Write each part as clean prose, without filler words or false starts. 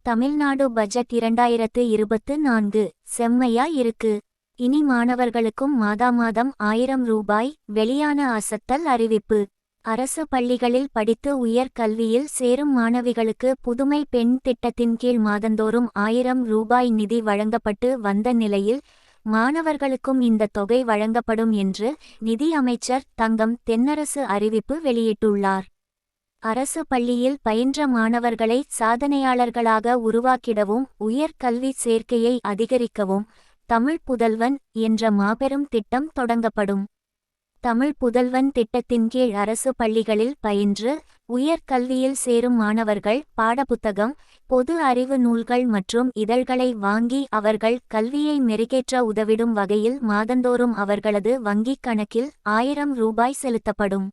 Tamil Nadu budget 2024 செம்மையா இருக்கு. இனி மாணவர்களுக்கும் மாதாமாதம் 1000 ரூபாய். வெளியான அசத்தல் அறிவிப்பு. அரசு பள்ளிகளில் படித்து உயர் கல்வியில் சேரும் மாணவிகளுக்கு புதுமை பெண் திட்டத்தின் கீழ் மாதந்தோறும் 1000 ரூபாய் நிதி வழங்கப்பட்டு வந்த நிலையில் மாணவர்களுக்கும் இந்த தொகை வழங்கப்படும் என்று நிதி அமைச்சர் தங்கம் தென்னரசு அறிவிப்பு வெளியிட்டுள்ளார். அரசு பள்ளியில் பயின்ற மாணவர்களை சாதனையாளர்களாக உருவாக்கிடவும் உயர் கல்வி சேர்க்கையை அதிகரிக்கவும் தமிழ் புதல்வன் என்ற மாபெரும் திட்டம் தொடங்கப்படும். தமிழ் புதல்வன் திட்டத்தின் கீழ் அரசு பள்ளிகளில் பயின்று உயர் கல்வியில் சேரும் மாணவர்கள் பாடப்புத்தகம், பொது அறிவு நூல்கள் மற்றும் இதழ்களை வாங்கி அவர்கள் கல்வியை மெருகேற்ற உதவிடும் வகையில் மாதந்தோறும் அவர்களது வங்கிக் கணக்கில் 1000 ரூபாய் செலுத்தப்படும்.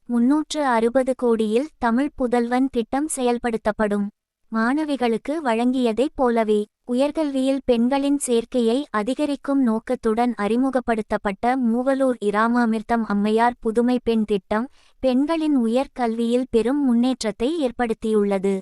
360 கோடியில் தமிழ் புதல்வன் திட்டம் செயல்படுத்தப்படும். மாணவிகளுக்கு வழங்கியதைப் போலவே உயர்கல்வியில் பெண்களின் சேர்க்கையை அதிகரிக்கும் நோக்கத்துடன் அறிமுகப்படுத்தப்பட்ட மூவலூர் இராமாமிர்தம் அம்மையார் புதுமை பெண் திட்டம் பெண்களின் உயர் கல்வியில் பெரும் முன்னேற்றத்தை ஏற்படுத்தியுள்ளது.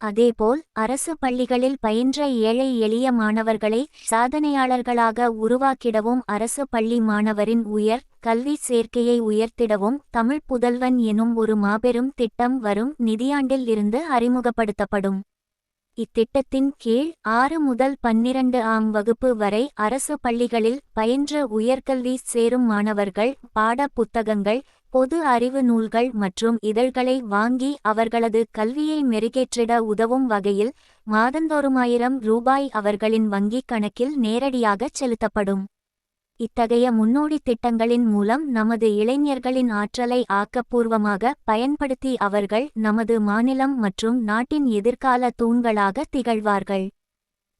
அதேபோல் அரசு பள்ளிகளில் பயின்ற ஏழை எளிய மாணவர்களை சாதனையாளர்களாக உருவாக்கிடவும் அரசு பள்ளி மாணவரின் உயர் கல்வி சேர்க்கையை உயர்த்திடவும் தமிழ் புதல்வன் எனும் ஒரு மாபெரும் திட்டம் வரும் நிதியாண்டில் இருந்து அறிமுகப்படுத்தப்படும். இத்திட்டத்தின் கீழ் 6 முதல் 12 ஆம் வகுப்பு வரை அரசு பள்ளிகளில் பயின்ற உயர்கல்வி சேரும் மாணவர்கள் பாட புத்தகங்கள், பொது அறிவு நூல்கள் மற்றும் இதழ்களை வாங்கி அவர்களது கல்வியை மெருகேற்றிட உதவும் வகையில் மாதந்தோறும் 1000 ரூபாய் அவர்களின் வங்கிக் கணக்கில் நேரடியாகச் செலுத்தப்படும். இத்தகைய முன்னோடி திட்டங்களின் மூலம் நமது இளைஞர்களின் ஆற்றலை ஆக்கப்பூர்வமாக பயன்படுத்தி அவர்கள் நமது மாநிலம் மற்றும் நாட்டின் எதிர்கால தூண்களாக திகழ்வார்கள்.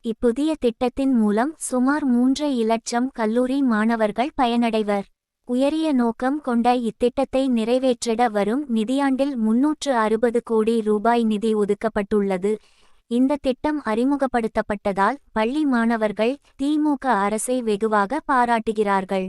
இப்புதிய திட்டத்தின் மூலம் சுமார் 3 இலட்சம் கல்லூரி மாணவர்கள் பயனடைவர். உயரிய நோக்கம் கொண்ட இத்திட்டத்தை நிறைவேற்றிட வரும் நிதியாண்டில் 360 கோடி ரூபாய் நிதி ஒதுக்கப்பட்டுள்ளது. இந்த திட்டம் அறிமுகப்படுத்தப்பட்டதால் பள்ளி மாணவர்கள் திமுக அரசை வெகுவாக பாராட்டுகிறார்கள்.